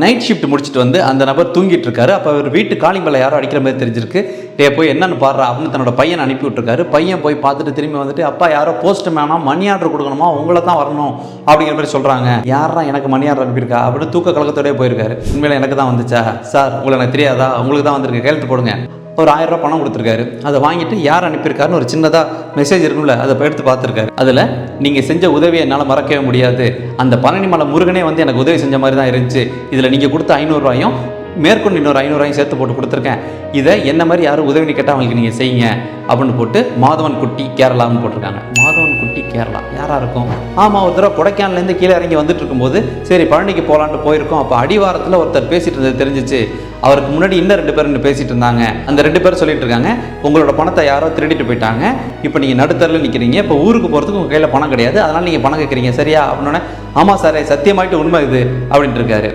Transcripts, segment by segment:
Night shift முடிச்சுட்டு வந்து அந்த நபர் தூங்கிட்டு இருக்காரு. அப்போ அவர் வீட்டு காலிங் பெல்ல யாரோ அடிக்கிற மாதிரி தெரிஞ்சிருக்கு. போய் என்னன்னு பாடுறா அப்படின்னு தன்னோட பையனை அனுப்பி விட்டுருக்காரு. பையன் போய் பார்த்துட்டு திரும்பி வந்துட்டு, அப்பா யாரோ போஸ்ட் மேனா மணி ஆர்டர் கொடுக்கணுமா, உங்களை தான் வரணும் அப்படிங்கிற மாதிரி சொல்கிறாங்க. யாரா எனக்கு மணி ஆர்டர் அனுப்பியிருக்கா அப்படின்னு தூக்க கலக்கத்தோடய போயிருக்காரு. உண்மையில எனக்கு தான் வந்துச்சா சார், உங்களை எனக்கு தெரியாதா, உங்களுக்கு தான் வந்திருக்கு, கையெழுத்து போடுங்க. ஒரு 1000 ரூபா பணம் கொடுத்துருக்காரு. அதை வாங்கிட்டு யார் அனுப்பியிருக்காருன்னு ஒரு சின்னதாக மெசேஜ் இருக்கும்ல, அதை எடுத்து பார்த்துருக்காரு. அதில் நீங்கள் செஞ்ச உதவியை என்னால் மறக்கவே முடியாது, அந்த பழனிமலை முருகனே வந்து எனக்கு உதவி செஞ்ச மாதிரி தான் இருந்துச்சு, இதில் நீங்கள் கொடுத்த 500 ரூபாயும் மேற்கொண்டு இன்னொரு 500 ரூபாயும் சேர்த்து போட்டு கொடுத்துருக்கேன், இதை என்ன மாதிரி யாரும் உதவின்னு கேட்டால் அவங்களுக்கு நீங்கள் செய்யுங்க அப்படின்னு போட்டு மாதவன் குட்டி கேரளான்னு போட்டிருக்காங்க. மாதவன் குட்டி கேரளா யாராக இருக்கும்? ஆமாம், ஒரு தடவை கொடைக்கானலேருந்து கீழே இறங்கி வந்துட்டு இருக்கும்போது சரி பழனிக்கு போகலான்ட்டு போயிருக்கோம். அப்போ அடிவாரத்தில் ஒருத்தர் பேசிட்டு இருந்தது தெரிஞ்சிச்சு. அவருக்கு முன்னாடி இன்னும் 2 பேர் பேசிட்டு இருந்தாங்க. அந்த 2 பேர் சொல்லிட்டு இருக்காங்க, உங்களோட பணத்தை யாரோ திருடிட்டு போயிட்டாங்க, இப்போ நீங்கள் நடுத்தரில் நிற்கிறீங்க, இப்போ ஊருக்கு போகிறதுக்கு உங்கள் கையில் பணம் கிடையாது, அதனால் நீங்கள் பணம் கேட்குறீங்க சரியா அப்படின்னோடனே, ஆமாம் சார் சத்தியமாயிட்டு உண்மை இது அப்படின்ட்டு இருக்காரு.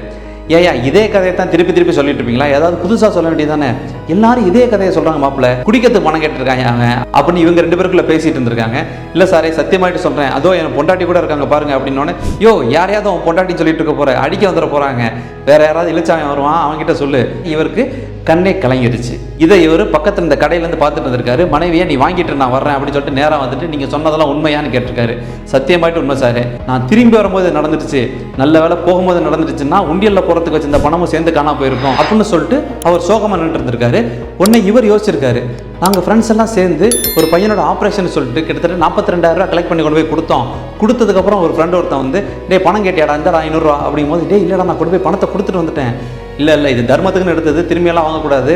ஏயா இதே கதையை தான் திருப்பி சொல்லிட்டு இருப்பீங்களா, ஏதாவது புதுசாக சொல்ல வேண்டியதானே, எல்லாரும் இதே கதையை சொல்கிறாங்க, மாப்பிள்ள குடிக்கிறதுக்கு பணம் கேட்டுருக்காங்க அவன் அப்படின்னு இவங்க 2 பேருக்குள்ள பேசிட்டு இருந்திருக்காங்க. இல்லை சாரே சத்தியமாயிட்டு சொல்கிறேன், அதோ என் பொண்டாட்டி கூட இருக்காங்க பாருங்க அப்படின்னோடனே, யோ யாரையாவது அவன் பொண்டாட்டின்னு சொல்லிட்டு இருக்க போகிற, அடிக்க வந்துட போகிறாங்க, வேற யாராவது இழுச்சாங்க வருவான் அவன்கிட்ட சொல்லு. இவருக்கு கண்ணே கலங்கிருச்சு. இதை இவர் பக்கத்தில் இந்த கடையிலேருந்து பார்த்துட்டு இருந்திருக்காரு. மனைவியை நீ வாங்கிட்டு நான் வர்றேன் அப்படின்னு சொல்லிட்டு நேராக வந்துட்டு, நீங்கள் சொன்னதெல்லாம் உண்மையான்னு கேட்டிருக்காரு. சத்தியமாயிட்டு உண்மை சார், நான் திரும்பி வரும்போது நடந்துடுச்சு, நல்ல வேலை போகும்போது நடந்துடுச்சுன்னா உண்டியலில் போகிறதுக்கு வச்சு இந்த பணமும் சேர்ந்து காணா போயிருக்கோம் அப்படின்னு சொல்லிட்டு அவர் சோகமாக நின்று இருந்திருக்காரு. உடனே இவர் யோசிச்சிருக்காரு, நாங்கள் ஃப்ரெண்ட்ஸ் எல்லாம் சேர்ந்து ஒரு பையனோட ஆப்ரேஷன் சொல்லிட்டு கிட்டத்தட்ட 42,000 ரூபா கலெக்ட் பண்ணி கொண்டு போய் கொடுத்தோம். கொடுத்ததுக்கப்புறம் ஒரு ஃப்ரெண்ட் ஒருத்தன் வந்து, பணம் கேட்டியாடா, இந்த 500 ரூபா அப்படிங்கும் போது, இல்லைடா நான் கொண்டு போய் பணத்தை கொடுத்துட்டு வந்துட்டேன், இல்லை இது தர்மத்துக்குன்னு எடுத்தது, திரும்பியெல்லாம் வாங்கக்கூடாது,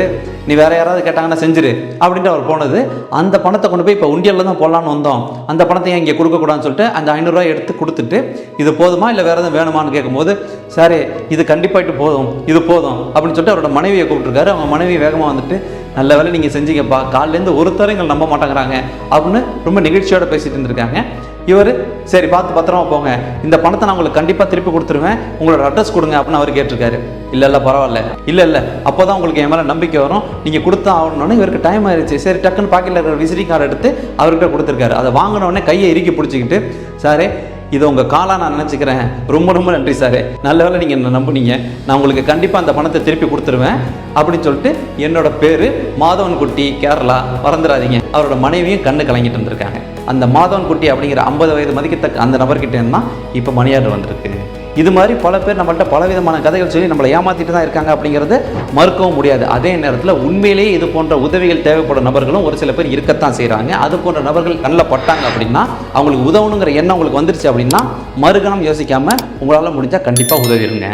நீ வேறு யாராவது கேட்டாங்கன்னா செஞ்சிரு அப்படின்ட்டு அவர் போனது. அந்த பணத்தை கொண்டு போய் இப்போ உண்டியலில் தான் போடலான்னு வந்தோம், அந்த பணத்தை இங்கே கொடுக்கக்கூடாதுன்னு சொல்லிட்டு அந்த 500 ரூபாய் எடுத்து கொடுத்துட்டு, இது போதுமா இல்லை வேறு எதுவும் வேணுமான்னு கேட்கும்போது, சார் இது கண்டிப்பாகிட்டு போதும், இது போதும் அப்படின்னு சொல்லிட்டு அவரோட மனைவியை கூப்பிட்டுருக்காரு. அவங்க மனைவி வேகமாக வந்துட்டு, நல்ல வேலை நீங்கள் செஞ்சீங்கப்பா, காலிலேருந்து ஒருத்தரும் எங்களை நம்ப மாட்டேங்கிறாங்க அப்படின்னு ரொம்ப நிகழ்ச்சியோடு பேசிட்டு இருந்திருக்காங்க. இவர் சரி பார்த்து பத்திரமா போங்க, இந்த பணத்தை நான் உங்களுக்கு கண்டிப்பாக திருப்பி கொடுத்துருவேன், உங்களோட அட்ரஸ் கொடுங்க அப்படின்னு அவர் கேட்டிருக்காரு. இல்லை பரவாயில்ல, இல்லை அப்போ தான் உங்களுக்கு என் மேலே நம்பிக்கை வரும், நீங்கள் கொடுத்தா ஆகணும்னு. இவருக்கு டைம் ஆயிடுச்சு. சரி டக்குன்னு பாக்கெட்டில் இருக்கிற விசிட்டிங் கார்டு எடுத்து அவர்கிட்ட கொடுத்துருக்காரு. அதை வாங்கினோடனே கையை இறுக்கி பிடிச்சிக்கிட்டு, சாரே இதை உங்கள் காலாக நான் நினச்சிக்கிறேன், ரொம்ப நன்றி சார், நல்ல வேலை நீங்கள் என்ன நம்புனீங்க, நான் உங்களுக்கு கண்டிப்பாக அந்த பணத்தை திருப்பி கொடுத்துருவேன் அப்படின்னு சொல்லிட்டு, என்னோட பேர் மாதவன் குட்டி கேரளா, மறந்துடாதீங்க. அவரோட மனைவியும் கண்ணு கலங்கிட்டு இருந்திருக்காங்க. அந்த மாதவன் குட்டி அப்படிங்கிற 50 வயது மதிக்கத்தக்க அந்த நபர்கிட்ட இருந்தால் இப்போ மணி ஆர்டர் வந்திருக்கு. இது மாதிரி பல பேர் நம்மள்கிட்ட பலவிதமான கதைகள் சொல்லி நம்மளை ஏமாற்றிட்டு தான் இருக்காங்க அப்படிங்கிறத மறுக்கவும் முடியாது. அதே நேரத்தில் உண்மையிலேயே இது போன்ற உதவிகள் தேவைப்படும் நபர்களும் ஒரு சில பேர் இருக்கத்தான் செய்கிறாங்க. அது போன்ற நபர்கள் கண்ணில் பட்டாங்க அப்படின்னா, அவங்களுக்கு உதவணுங்கிற எண்ணம் உங்களுக்கு வந்துருச்சு அப்படின்னா, மறுகணம் யோசிக்காமல் உங்களால் முடிஞ்சால் கண்டிப்பாக உதவிடுங்க.